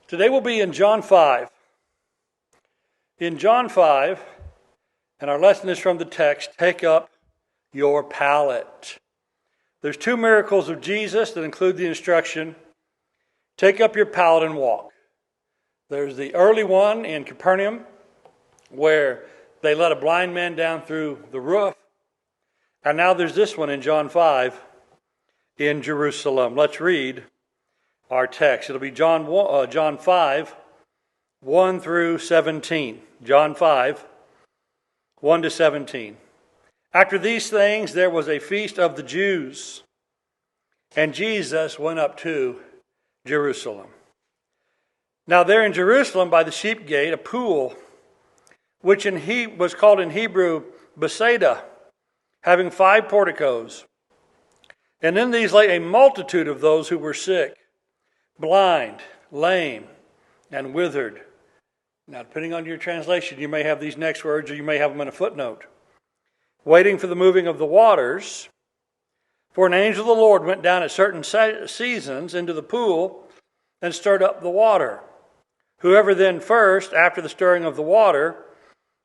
Today we'll be in John 5. In John 5, and our lesson is from the text, take up your pallet. There's two miracles of Jesus that include the instruction, take up your pallet and walk. There's the early one in Capernaum, where they let a blind man down through the roof. And now there's this one in John 5 in Jerusalem. Let's read our text. It'll be John 5, 1 through 17. John 5, 1 to 17. After these things, there was a feast of the Jews, and Jesus went up to Jerusalem. Now there in Jerusalem by the sheep gate, a pool, which was called in Hebrew Bethesda, having 5 porticos. And in these lay a multitude of those who were sick, blind, lame, and withered. Now, depending on your translation, you may have these next words or you may have them in a footnote. Waiting for the moving of the waters. For an angel of the Lord went down at certain seasons into the pool and stirred up the water. Whoever then first, after the stirring of the water,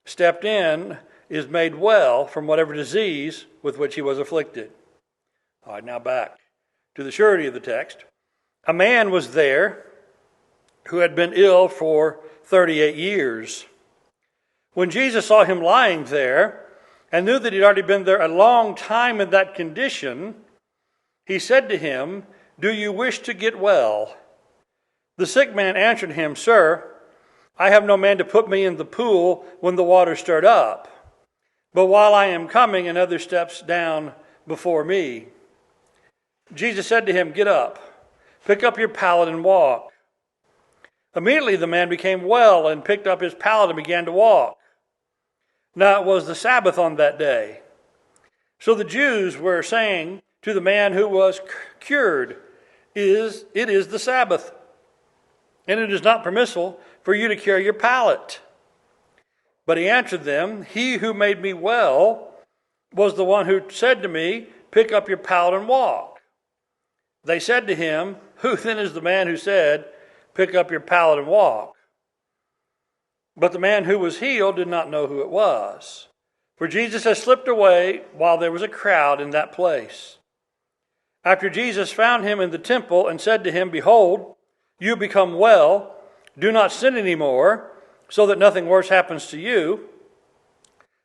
stepped in is made well from whatever disease with which he was afflicted. All right, now back to the surety of the text. A man was there who had been ill for 38 years. When Jesus saw him lying there and knew that he'd already been there a long time in that condition, he said to him, "Do you wish to get well?" The sick man answered him, "Sir, I have no man to put me in the pool when the water stirred up. But while I am coming, another steps down before me." Jesus said to him, "Get up, pick up your pallet and walk." Immediately the man became well and picked up his pallet and began to walk. Now it was the Sabbath on that day. So the Jews were saying to the man who was cured, "It is the Sabbath, and it is not permissible for you to carry your pallet." But he answered them, "He who made me well was the one who said to me, 'Pick up your pallet and walk.'" They said to him, "Who then is the man who said, 'Pick up your pallet and walk'?" But the man who was healed did not know who it was, for Jesus had slipped away while there was a crowd in that place. After Jesus found him in the temple and said to him, "Behold, you become well. Do not sin anymore, so that nothing worse happens to you,"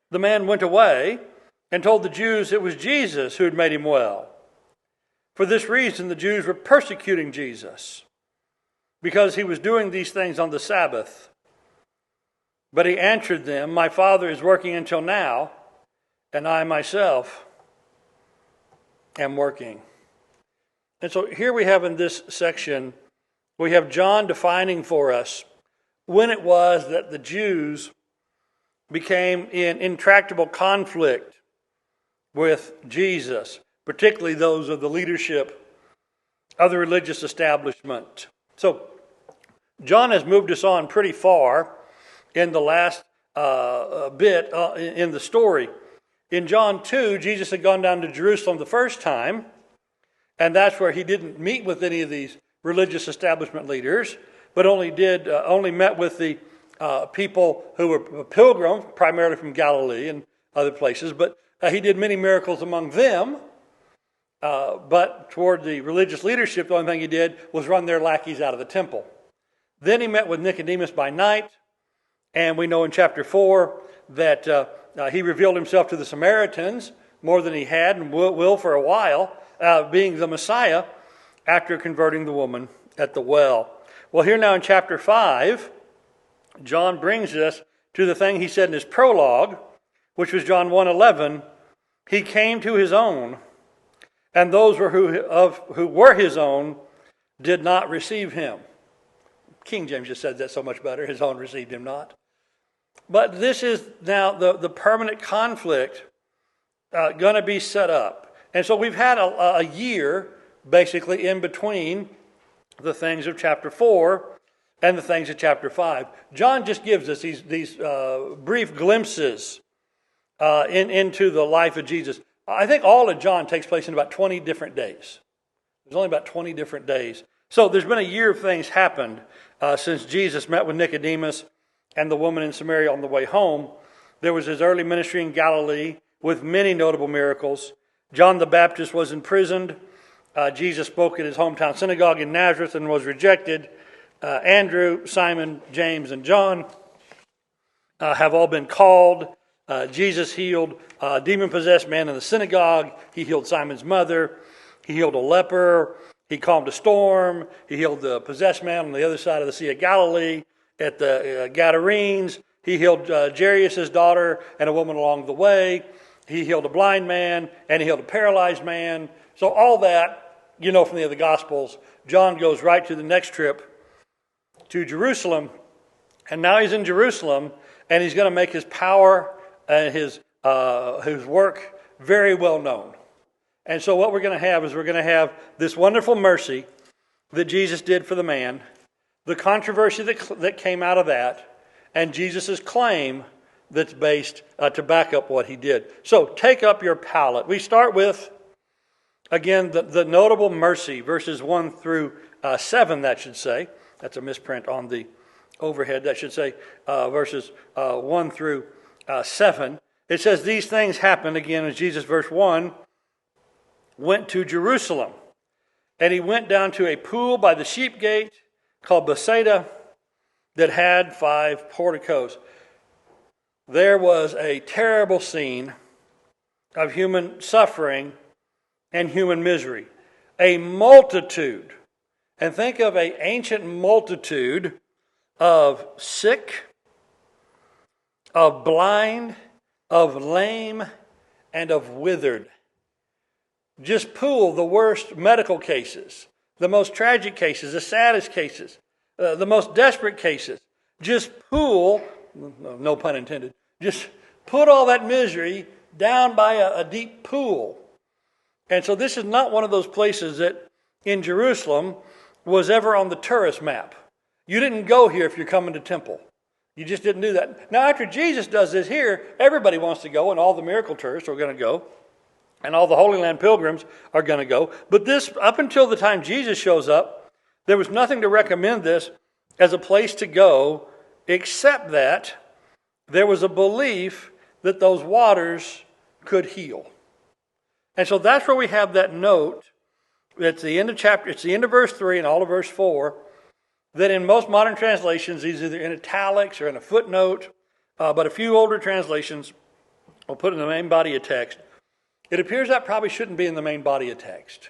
the man went away and told the Jews it was Jesus who had made him well. For this reason, the Jews were persecuting Jesus, because he was doing these things on the Sabbath. But he answered them, "My Father is working until now, and I myself am working." And so here we have in this section, we have John defining for us when it was that the Jews became in intractable conflict with Jesus, particularly those of the leadership of the religious establishment. So John has moved us on pretty far in the last bit in the story. In John 2, Jesus had gone down to Jerusalem the first time, and that's where he didn't meet with any of these religious establishment leaders, but only met with the people who were pilgrims, primarily from Galilee and other places. But he did many miracles among them. But toward the religious leadership, the only thing he did was run their lackeys out of the temple. Then he met with Nicodemus by night, and we know in chapter 4 that he revealed himself to the Samaritans more than he had and will for a while, being the Messiah, after converting the woman at the well. Well, here now in chapter 5, John brings us to the thing he said in his prologue, which was John 1:11. He came to his own, and those who were his own did not receive him. King James just said that so much better. His own received him not. But this is now the permanent conflict going to be set up. And so we've had a year, basically, in between the things of chapter 4 and the things of chapter 5. John just gives us these brief glimpses into the life of Jesus. I think all of John takes place in about 20 different days. There's only about 20 different days. So there's been a year of things happened since Jesus met with Nicodemus and the woman in Samaria on the way home. There was his early ministry in Galilee with many notable miracles. John the Baptist was imprisoned. Jesus spoke at his hometown synagogue in Nazareth and was rejected. Andrew, Simon, James, and John have all been called. Jesus healed a demon-possessed man in the synagogue. He healed Simon's mother. He healed a leper. He calmed a storm. He healed the possessed man on the other side of the Sea of Galilee at the Gadarenes. He healed Jairus' daughter and a woman along the way. He healed a blind man, and he healed a paralyzed man. So all that, you know from the other Gospels. John goes right to the next trip to Jerusalem. And now he's in Jerusalem, and he's going to make his power and his work very well known. And so what we're going to have is we're going to have this wonderful mercy that Jesus did for the man, the controversy that came out of that, and Jesus' claim that's based to back up what he did. So take up your pallet. We start with, again, the notable mercy, verses 1 through 7, that should say. That's a misprint on the overhead. That should say verses 1 through 7. It says, these things happened, again, as Jesus, verse 1, went to Jerusalem. And he went down to a pool by the sheep gate called Bethsaida that had 5 porticos. There was a terrible scene of human suffering and human misery. A multitude, and think of an ancient multitude of sick, of blind, of lame, and of withered. Just pool the worst medical cases, the most tragic cases, the saddest cases, the most desperate cases. Just pool, no pun intended, just put all that misery down by a deep pool. And so this is not one of those places that in Jerusalem was ever on the tourist map. You didn't go here if you're coming to temple. You just didn't do that. Now after Jesus does this here, everybody wants to go, and all the miracle tourists are going to go. And all the Holy Land pilgrims are going to go. But this, up until the time Jesus shows up, there was nothing to recommend this as a place to go, except that there was a belief that those waters could heal. And so that's where we have that note. It's the end of chapter. It's the end of verse 3 and all of verse 4. That in most modern translations, is either in italics or in a footnote. But a few older translations will put in the main body of text. It appears that probably shouldn't be in the main body of text.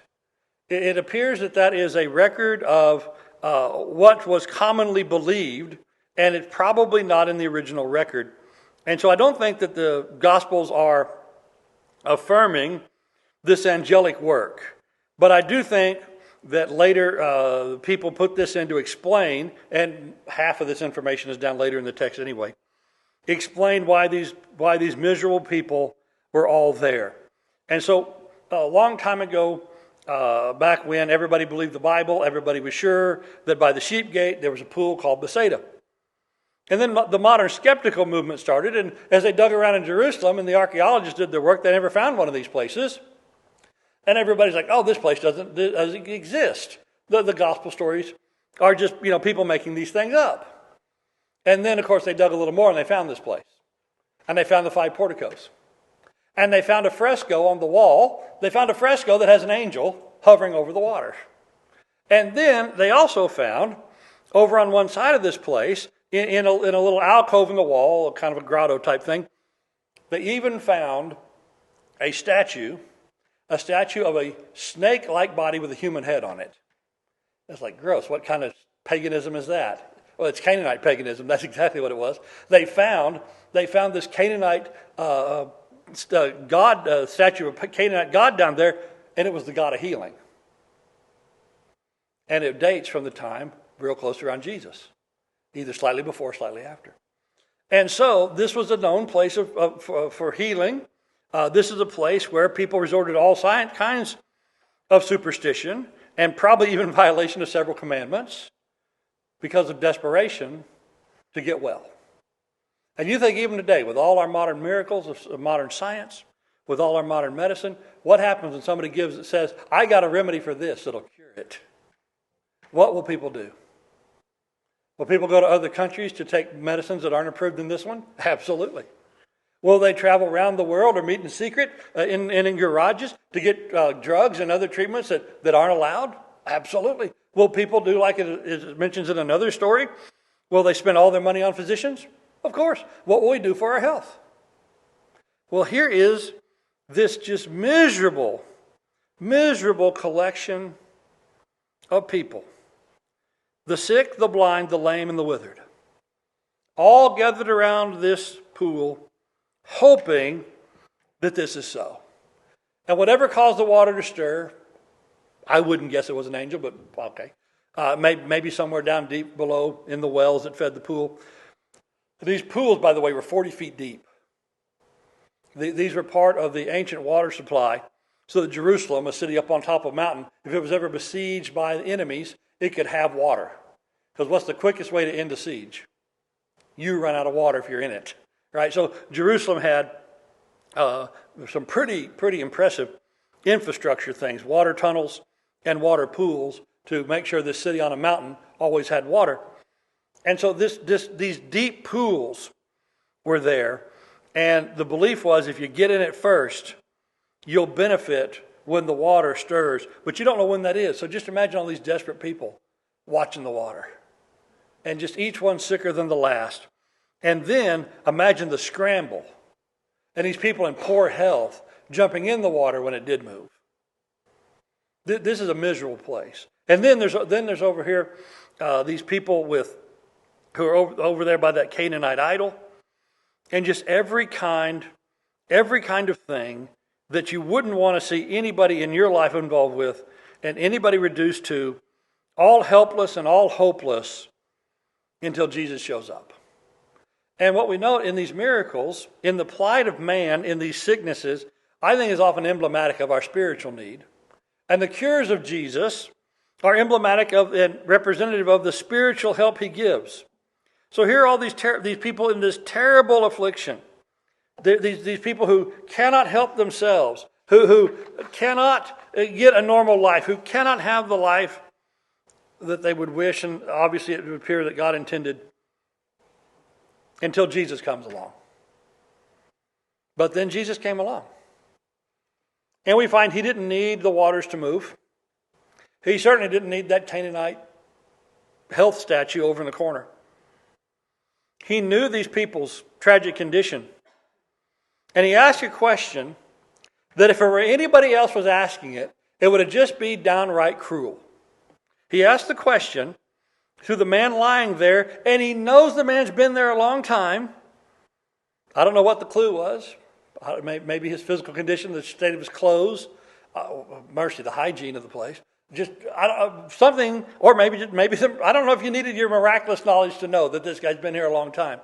It appears that is a record of what was commonly believed, and it's probably not in the original record. And so I don't think that the Gospels are affirming this angelic work. But I do think that later people put this in to explain, and half of this information is down later in the text anyway, explain why these miserable people were all there. And so a long time ago, back when everybody believed the Bible, everybody was sure that by the sheep gate there was a pool called Bethsaida. And then the modern skeptical movement started, and as they dug around in Jerusalem and the archaeologists did their work, they never found one of these places. And everybody's like, oh, this place doesn't exist. The gospel stories are just, people making these things up. And then, of course, they dug a little more and they found this place. And they found the 5 porticos. And they found a fresco on the wall. They found a fresco that has an angel hovering over the water. And then they also found, over on one side of this place, in a little alcove in the wall, kind of a grotto type thing, they even found a statue of a snake-like body with a human head on it. It's like, gross. What kind of paganism is that? Well, it's Canaanite paganism. That's exactly what it was. They found this Canaanite statue of Canaanite God down there, and it was the God of healing. And it dates from the time real close around Jesus, either slightly before or slightly after. And so this was a known place for healing. This is a place where people resorted to all kinds of superstition and probably even violation of several commandments because of desperation to get well. And you think even today, with all our modern miracles of modern science, with all our modern medicine, what happens when somebody says, I got a remedy for this that'll cure it? What will people do? Will people go to other countries to take medicines that aren't approved in this one? Absolutely. Will they travel around the world or meet in secret in garages to get drugs and other treatments that aren't allowed? Absolutely. Will people do like it mentions in another story? Will they spend all their money on physicians? Of course. What will we do for our health? Well, here is this just miserable collection of people. The sick, the blind, the lame, and the withered. All gathered around this pool, hoping that this is so. And whatever caused the water to stir, I wouldn't guess it was an angel, but okay. Maybe somewhere down deep below in the wells that fed the pool. These pools, by the way, were 40 feet deep. These were part of the ancient water supply, so that Jerusalem, a city up on top of a mountain, if it was ever besieged by enemies, it could have water. Because what's the quickest way to end a siege? You run out of water if you're in it. Right? So Jerusalem had some pretty impressive infrastructure things, water tunnels and water pools to make sure this city on a mountain always had water. And so these deep pools were there. And the belief was if you get in it first, you'll benefit when the water stirs. But you don't know when that is. So just imagine all these desperate people watching the water. And just each one sicker than the last. And then imagine the scramble. And these people in poor health jumping in the water when it did move. This is a miserable place. And then there's over here these people who are over there by that Canaanite idol. And just every kind of thing that you wouldn't want to see anybody in your life involved with and anybody reduced to, all helpless and all hopeless until Jesus shows up. And what we note in these miracles, in the plight of man, in these sicknesses, I think is often emblematic of our spiritual need. And the cures of Jesus are emblematic of and representative of the spiritual help he gives. So here are all these people in this terrible affliction. These people who cannot help themselves, who cannot get a normal life, who cannot have the life that they would wish, and obviously it would appear that God intended, until Jesus comes along. But then Jesus came along. And we find he didn't need the waters to move. He certainly didn't need that Canaanite health statue over in the corner. He knew these people's tragic condition. And he asked a question that if it were anybody else was asking it, it would have just be downright cruel. He asked the question to the man lying there, and he knows the man's been there a long time. I don't know what the clue was. Maybe his physical condition, the state of his clothes, the hygiene of the place. Just something, or maybe some, I don't know if you needed your miraculous knowledge to know that this guy's been here a long time.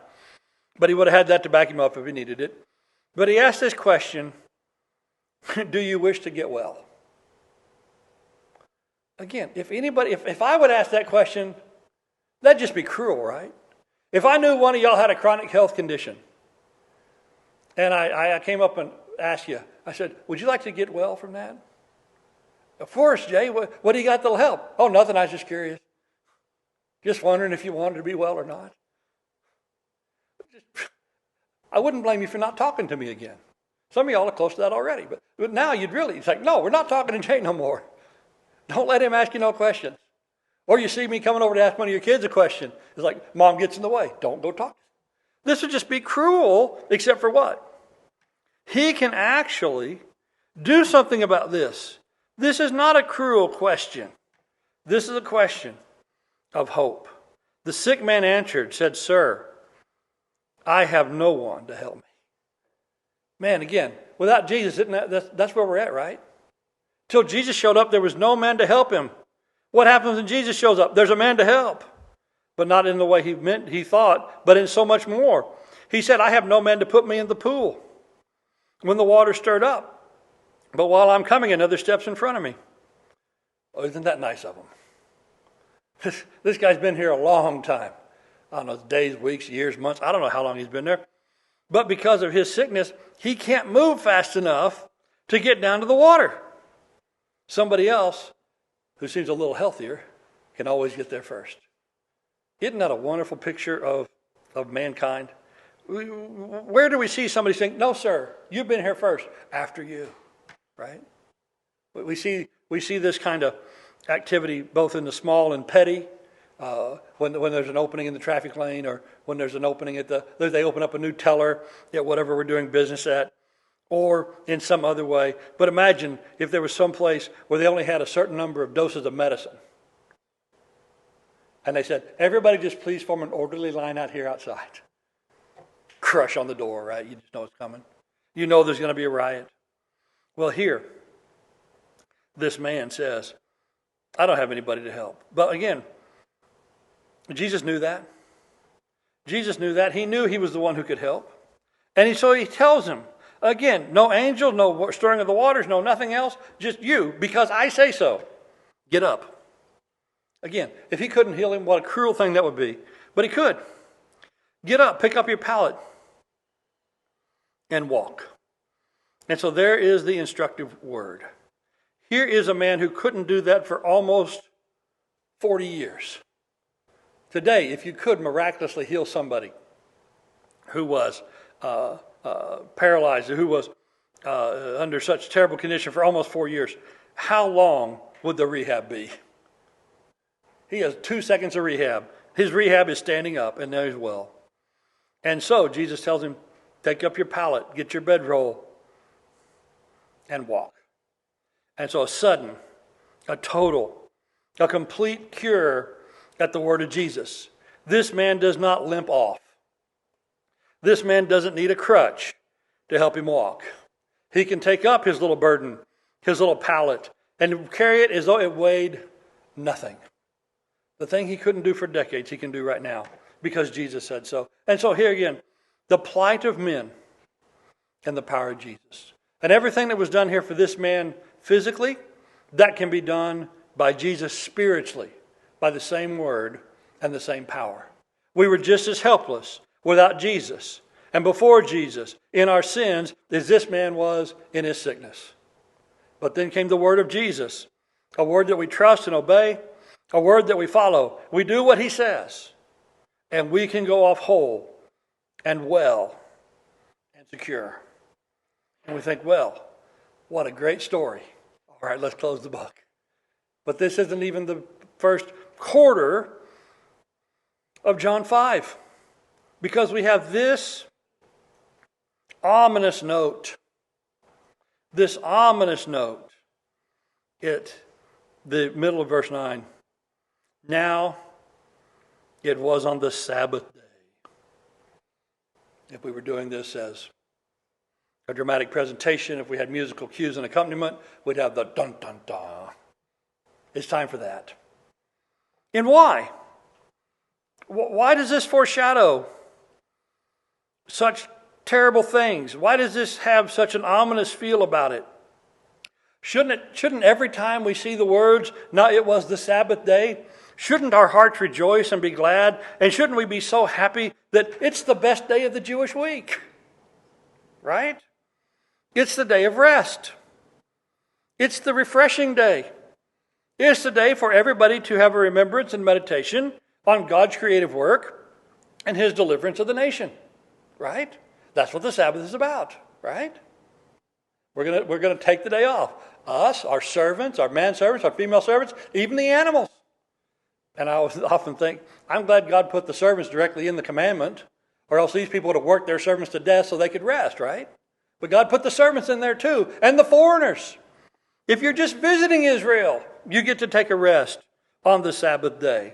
But he would have had that to back him up if he needed it. But he asked this question, do you wish to get well? Again, if I would ask that question, that'd just be cruel, right? If I knew one of y'all had a chronic health condition, and I came up and asked you, I said, would you like to get well from that? Of course, Jay, what do you got that'll help? Oh, nothing, I was just curious. Just wondering if you wanted to be well or not. I wouldn't blame you for not talking to me again. Some of y'all are close to that already. But now it's like, no, we're not talking to Jay no more. Don't let him ask you no questions. Or you see me coming over to ask one of your kids a question. It's like, Mom gets in the way. Don't go talk. This would just be cruel, except for what? He can actually do something about this. This is not a cruel question. This is a question of hope. The sick man answered, said, Sir, I have no one to help me. Man, again, without Jesus, that's where we're at, right? Till Jesus showed up, there was no man to help him. What happens when Jesus shows up? There's a man to help. But not in the way he thought, but in so much more. He said, I have no man to put me in the pool when the water stirred up. But while I'm coming, another steps in front of me. Oh, isn't that nice of him? This guy's been here a long time. I don't know, days, weeks, years, months. I don't know how long he's been there. But because of his sickness, he can't move fast enough to get down to the water. Somebody else who seems a little healthier can always get there first. Isn't that a wonderful picture of mankind? Where do we see somebody saying, no, sir, you've been here first, after you, right? We see this kind of activity both in the small and petty, when there's an opening in the traffic lane, or when there's an opening they open up a new teller at whatever we're doing business at, or in some other way. But imagine if there was some place where they only had a certain number of doses of medicine. And they said, everybody just please form an orderly line out here outside. Crush on the door, right? You just know it's coming. You know there's going to be a riot. Well, here, this man says, I don't have anybody to help. But again, Jesus knew that. Jesus knew that. He knew he was the one who could help. And so he tells him, again, no angel, no stirring of the waters, no nothing else, just you, because I say so. Get up. Again, if he couldn't heal him, what a cruel thing that would be. But he could. Get up, pick up your pallet, and walk. And so there is the instructive word. Here is a man who couldn't do that for almost 40 years. Today, if you could miraculously heal somebody who was paralyzed, who was under such terrible condition for almost 4 years, how long would the rehab be? He has 2 seconds of rehab. His rehab is standing up, and now he's well. And so Jesus tells him, take up your pallet, get your bedroll, and walk. And so a sudden, a total, a complete cure at the word of Jesus. This man does not limp off. This man doesn't need a crutch to help him walk. He can take up his little burden, his little pallet, and carry it as though it weighed nothing. The thing he couldn't do for decades, he can do right now because Jesus said so. And so here again, the plight of men and the power of Jesus. And everything that was done here for this man physically, that can be done by Jesus spiritually, by the same word and the same power. We were just as helpless without Jesus and before Jesus in our sins as this man was in his sickness. But then came the word of Jesus, a word that we trust and obey, a word that we follow. We do what he says, and we can go off whole and well and secure. And we think, well, what a great story. All right, let's close the book. But this isn't even the first quarter of John 5, because we have this ominous note. This ominous note at the middle of verse 9. Now it was on the Sabbath day. If we were doing this as a dramatic presentation, if we had musical cues and accompaniment, we'd have the dun dun dun. It's time for that. And why? Why does this foreshadow such terrible things? Why does this have such an ominous feel about it? Shouldn't every time we see the words, now it was the Sabbath day, shouldn't our hearts rejoice and be glad? And shouldn't we be so happy that it's the best day of the Jewish week? Right? It's the day of rest. It's the refreshing day. It's the day for everybody to have a remembrance and meditation on God's creative work and his deliverance of the nation. Right? That's what the Sabbath is about. Right? We're gonna take the day off. Us, our servants, our manservants, our female servants, even the animals. And I often think, I'm glad God put the servants directly in the commandment, or else these people would have worked their servants to death so they could rest, right? But God put the servants in there too, and the foreigners. If you're just visiting Israel, you get to take a rest on the Sabbath day.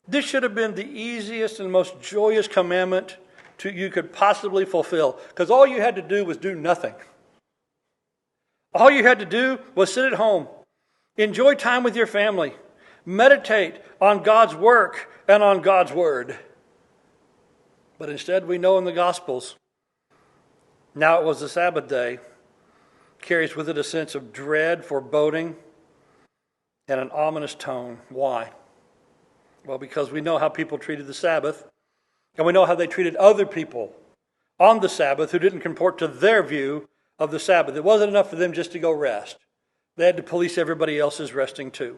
This should have been the easiest and most joyous commandment you could possibly fulfill, because all you had to do was do nothing. All you had to do was sit at home, enjoy time with your family, meditate on God's work and on God's word. But instead, we know in the Gospels, now it was the Sabbath day, carries with it a sense of dread, foreboding, and an ominous tone. Why? Well, because we know how people treated the Sabbath, and we know how they treated other people on the Sabbath who didn't comport to their view of the Sabbath. It wasn't enough for them just to go rest. They had to police everybody else's resting too.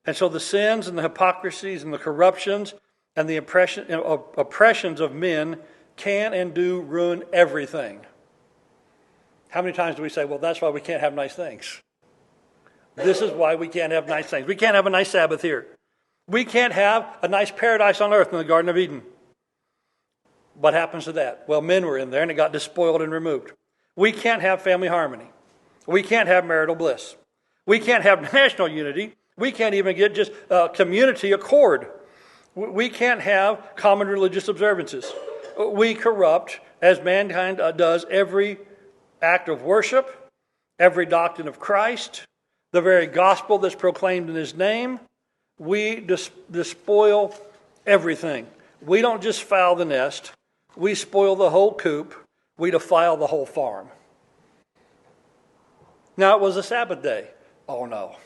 And so the sins and the hypocrisies and the corruptions and the oppressions of men can and do ruin everything. How many times do we say, well, that's why we can't have nice things? This is why we can't have nice things. We can't have a nice Sabbath here. We can't have a nice paradise on earth in the Garden of Eden. What happens to that? Well, men were in there and it got despoiled and removed. We can't have family harmony. We can't have marital bliss. We can't have national unity. We can't even get just community accord. We can't have common religious observances. We corrupt, as mankind does, every act of worship, every doctrine of Christ, the very gospel that's proclaimed in his name. We despoil everything. We don't just foul the nest. We spoil the whole coop. We defile the whole farm. Now, it was a Sabbath day. Oh, no.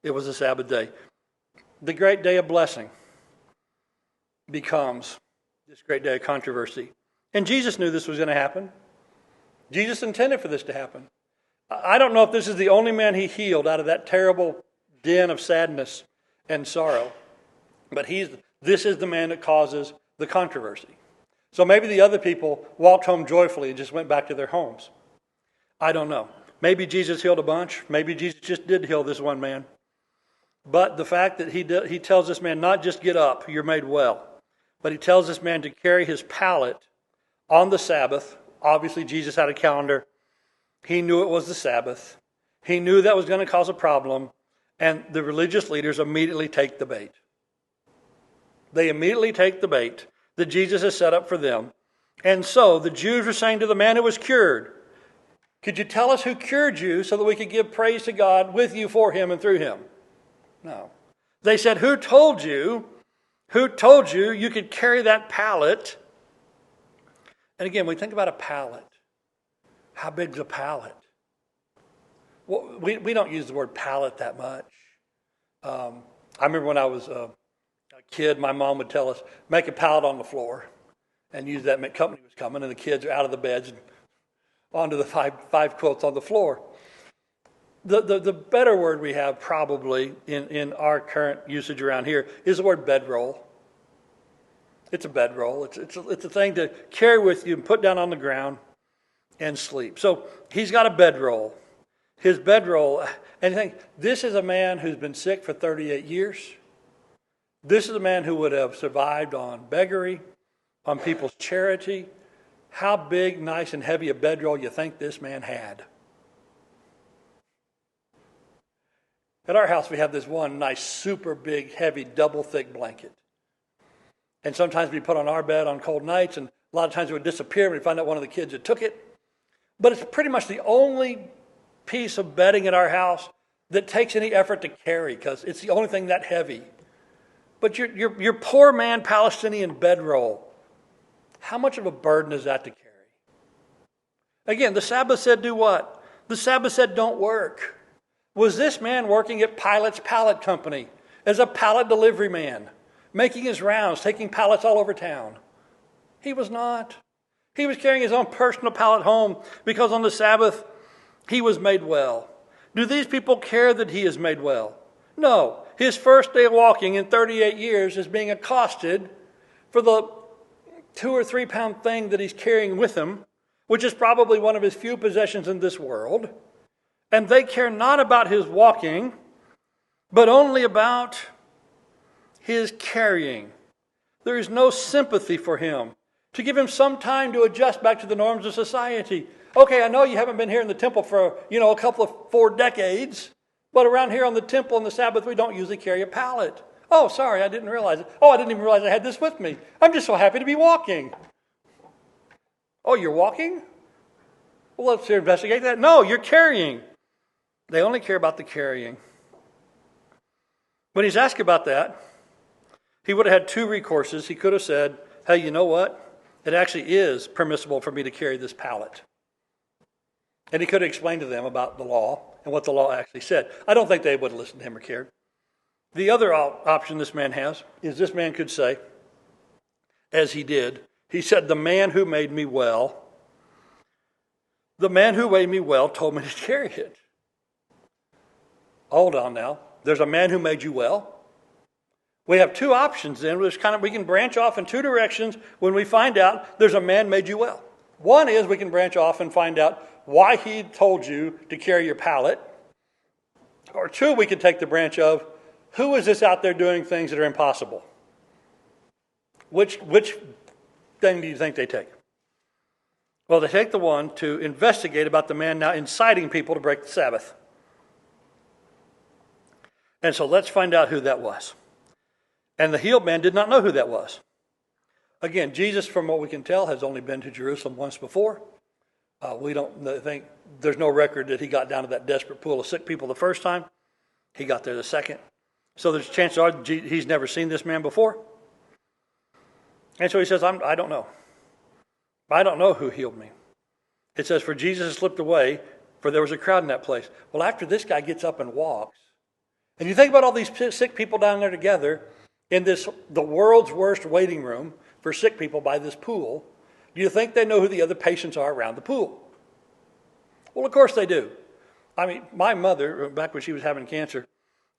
It was a Sabbath day. The great day of blessing becomes this great day of controversy. And Jesus knew this was going to happen. Jesus intended for this to happen. I don't know if this is the only man he healed out of that terrible den of sadness and sorrow, but this is the man that causes the controversy. So maybe the other people walked home joyfully and just went back to their homes. I don't know. Maybe Jesus healed a bunch. Maybe Jesus just did heal this one man. But the fact that he tells this man not just get up, you're made well, but he tells this man to carry his pallet on the Sabbath. Obviously, Jesus had a calendar. He knew it was the Sabbath. He knew that was going to cause a problem. And the religious leaders immediately take the bait. They immediately take the bait that Jesus has set up for them. And so the Jews were saying to the man who was cured, could you tell us who cured you so that we could give praise to God with you, for him, and through him? No. They said, who told you you could carry that pallet? And again, when we think about a pallet, how big's a pallet? Well, we don't use the word pallet that much. I remember when I was a kid, my mom would tell us, make a pallet on the floor, and use that when company was coming, and the kids are out of the beds and onto the five quilts on the floor. The better word we have probably in our current usage around here is the word bedroll. It's a bedroll. It's a thing to carry with you and put down on the ground and sleep. So he's got a bedroll. His bedroll, and you think, this is a man who's been sick for 38 years. This is a man who would have survived on beggary, on people's charity. How big, nice, and heavy a bedroll you think this man had? At our house, we have this one nice, super big, heavy, double thick blanket. And sometimes we put on our bed on cold nights, and a lot of times it would disappear when we find out one of the kids had took it. But it's pretty much the only piece of bedding in our house that takes any effort to carry, because it's the only thing that heavy. But your poor man Palestinian bedroll, how much of a burden is that to carry? Again, the Sabbath said do what? The Sabbath said don't work. Was this man working at Pilot's Pallet Company as a pallet delivery man, making his rounds, taking pallets all over town? He was not. He was carrying his own personal pallet home because on the Sabbath he was made well. Do these people care that he is made well? No. His first day of walking in 38 years is being accosted for the 2 or 3 pound thing that he's carrying with him, which is probably one of his few possessions in this world. And they care not about his walking, but only about his carrying. There is no sympathy for him, to give him some time to adjust back to the norms of society. Okay, I know you haven't been here in the temple for, a couple of 4 decades, but around here on the temple on the Sabbath, we don't usually carry a pallet. Oh, sorry, I didn't realize it. Oh, I didn't even realize I had this with me. I'm just so happy to be walking. Oh, you're walking? Well, let's investigate that. No, you're carrying. They only care about the carrying. When he's asked about that, he would have had 2 recourses. He could have said, hey, you know what? It actually is permissible for me to carry this pallet. And he could have explained to them about the law and what the law actually said. I don't think they would have listened to him or cared. The other option this man has is this man could say, as he did, he said, the man who made me well told me to carry it. Hold on now. There's a man who made you well? We have two options then. We can branch off in two directions when we find out there's a man made you well. One is we can branch off and find out why he told you to carry your pallet. Or two, we can take the branch of who is this out there doing things that are impossible? Which thing do you think they take? Well, they take the one to investigate about the man now inciting people to break the Sabbath. And so let's find out who that was. And the healed man did not know who that was. Again, Jesus, from what we can tell, has only been to Jerusalem once before. We don't think, there's no record that he got down to that desperate pool of sick people the first time. He got there the second. So there's chances are he's never seen this man before. And so he says, I don't know. I don't know who healed me. It says, for Jesus slipped away, for there was a crowd in that place. Well, after this guy gets up and walks, and you think about all these sick people down there together in the world's worst waiting room for sick people by this pool, do you think they know who the other patients are around the pool? Well, of course they do. I mean, my mother, back when she was having cancer,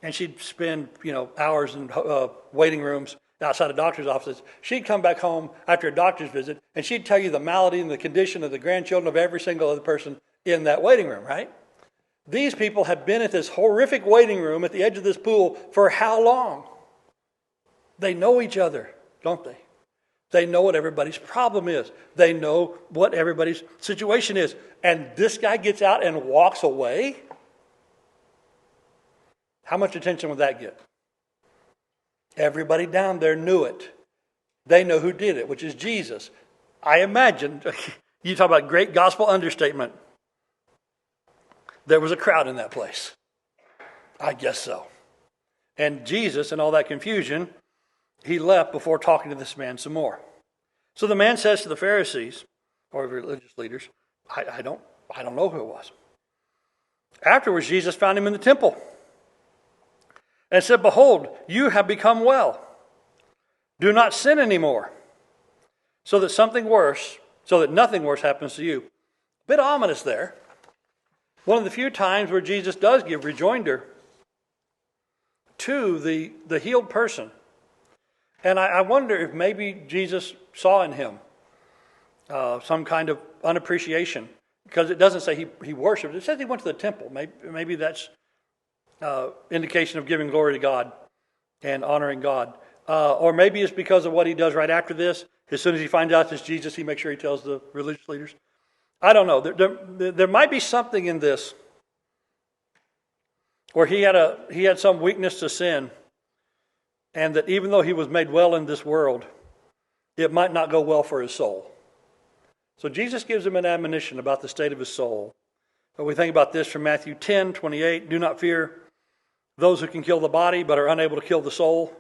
and she'd spend, hours in waiting rooms outside of doctor's offices. She'd come back home after a doctor's visit, and she'd tell you the malady and the condition of the grandchildren of every single other person in that waiting room, right? These people have been at this horrific waiting room at the edge of this pool for how long? They know each other, don't they? They know what everybody's problem is. They know what everybody's situation is. And this guy gets out and walks away? How much attention would that get? Everybody down there knew it. They know who did it, which is Jesus. I imagine, you talk about great gospel understatement. There was a crowd in that place. I guess so. And Jesus, in all that confusion, he left before talking to this man some more. So the man says to the Pharisees, or religious leaders, I don't know who it was. Afterwards, Jesus found him in the temple and said, behold, you have become well. Do not sin anymore, so that nothing worse happens to you. A bit ominous there. One of the few times where Jesus does give rejoinder to the healed person. And I wonder if maybe Jesus saw in him some kind of unappreciation, because it doesn't say he worshipped. It says he went to the temple. Maybe that's indication of giving glory to God and honoring God. Or maybe it's because of what he does right after this. As soon as he finds out it's Jesus, he makes sure he tells the religious leaders. I don't know. There might be something in this where he had some weakness to sin, and that even though he was made well in this world, it might not go well for his soul. So Jesus gives him an admonition about the state of his soul. But we think about this from Matthew 10:28. Do not fear those who can kill the body but are unable to kill the soul,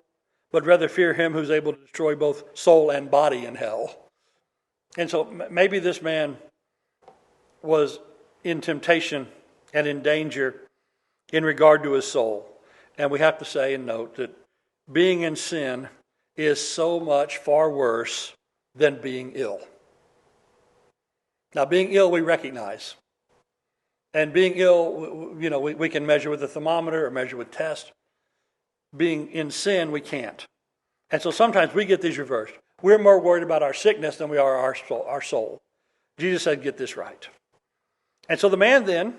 but rather fear him who's able to destroy both soul and body in hell. And so maybe this man was in temptation and in danger in regard to his soul. And we have to say and note that being in sin is so much far worse than being ill. Now, being ill we recognize. And being ill, we can measure with a thermometer or measure with tests. Being in sin, we can't. And so sometimes we get these reversed. We're more worried about our sickness than we are our soul. Jesus said, get this right. And so the man then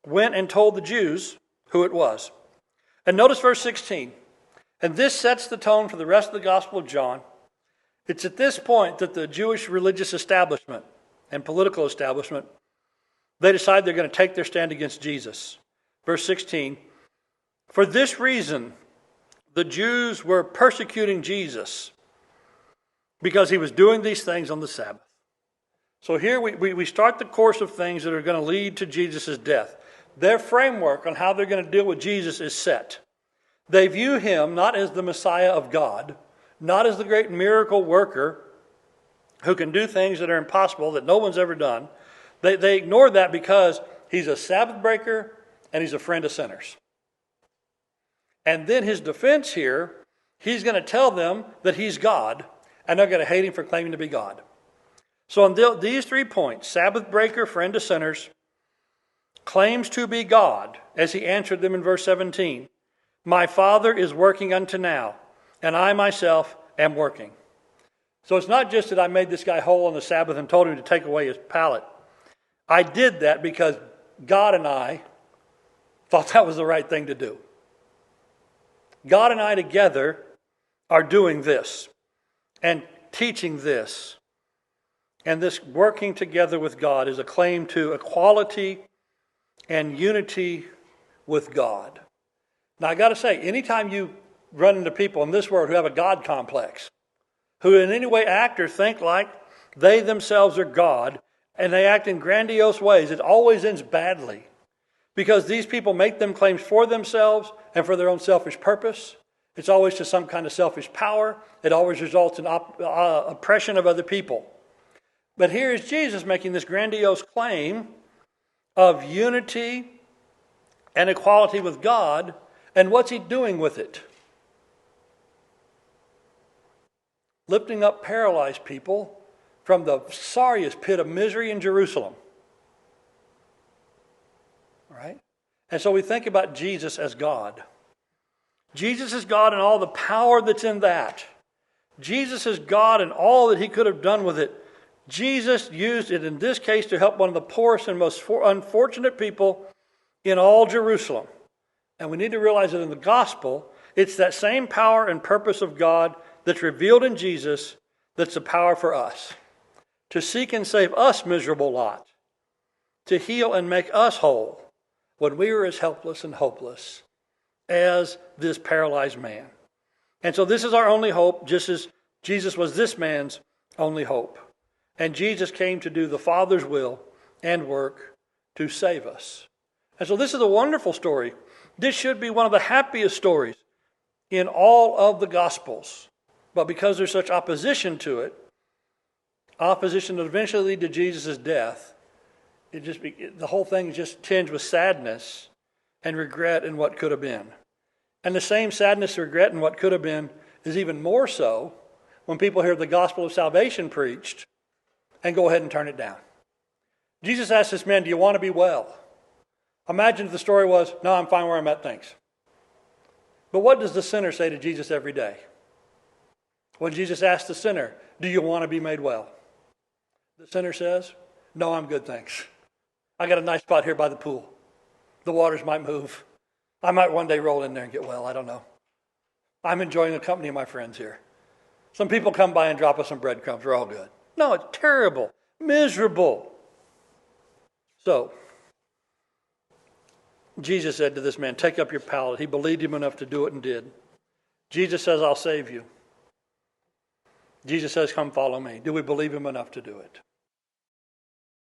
went and told the Jews who it was. And notice verse 16. And this sets the tone for the rest of the Gospel of John. It's at this point that the Jewish religious establishment and political establishment, they decide they're going to take their stand against Jesus. Verse 16. For this reason, the Jews were persecuting Jesus because he was doing these things on the Sabbath. So here we start the course of things that are going to lead to Jesus' death. Their framework on how they're going to deal with Jesus is set. They view him not as the Messiah of God, not as the great miracle worker who can do things that are impossible, that no one's ever done. They ignore that because he's a Sabbath breaker and he's a friend of sinners. And then his defense here, he's going to tell them that he's God, and they're going to hate him for claiming to be God. So on these 3 points, Sabbath breaker, friend of sinners, claims to be God, as he answered them in verse 17. My Father is working unto now, and I myself am working. So it's not just that I made this guy whole on the Sabbath and told him to take away his pallet. I did that because God and I thought that was the right thing to do. God and I together are doing this and teaching this. And this working together with God is a claim to equality and unity with God. Now I got to say, anytime you run into people in this world who have a God complex, who in any way act or think like they themselves are God, and they act in grandiose ways, it always ends badly. Because these people make them claims for themselves and for their own selfish purpose. It's always to some kind of selfish power. It always results in oppression of other people. But here is Jesus making this grandiose claim of unity and equality with God. And what's he doing with it? Lifting up paralyzed people from the sorriest pit of misery in Jerusalem. Right? And so we think about Jesus as God. Jesus is God and all the power that's in that. Jesus is God and all that he could have done with it. Jesus used it in this case to help one of the poorest and most unfortunate people in all Jerusalem. And we need to realize that in the gospel, it's that same power and purpose of God that's revealed in Jesus that's the power for us. To seek and save us miserable lot. To heal and make us whole when we were as helpless and hopeless as this paralyzed man. And so this is our only hope, just as Jesus was this man's only hope. And Jesus came to do the Father's will and work to save us. And so this is a wonderful story. This should be one of the happiest stories in all of the Gospels. But because there's such opposition to it, opposition that eventually lead to Jesus' death, the whole thing is just tinged with sadness and regret in what could have been. And the same sadness, regret, and what could have been is even more so when people hear the gospel of salvation preached and go ahead and turn it down. Jesus asked this man, do you want to be well? Imagine if the story was, no, I'm fine where I'm at, thanks. But what does the sinner say to Jesus every day? When Jesus asks the sinner, do you want to be made well? The sinner says, no, I'm good, thanks. I got a nice spot here by the pool. The waters might move. I might one day roll in there and get well, I don't know. I'm enjoying the company of my friends here. Some people come by and drop us some breadcrumbs, we're all good. No, it's terrible, miserable. So, Jesus said to this man, take up your pallet. He believed him enough to do it and did. Jesus says, I'll save you. Jesus says, come follow me. Do we believe him enough to do it?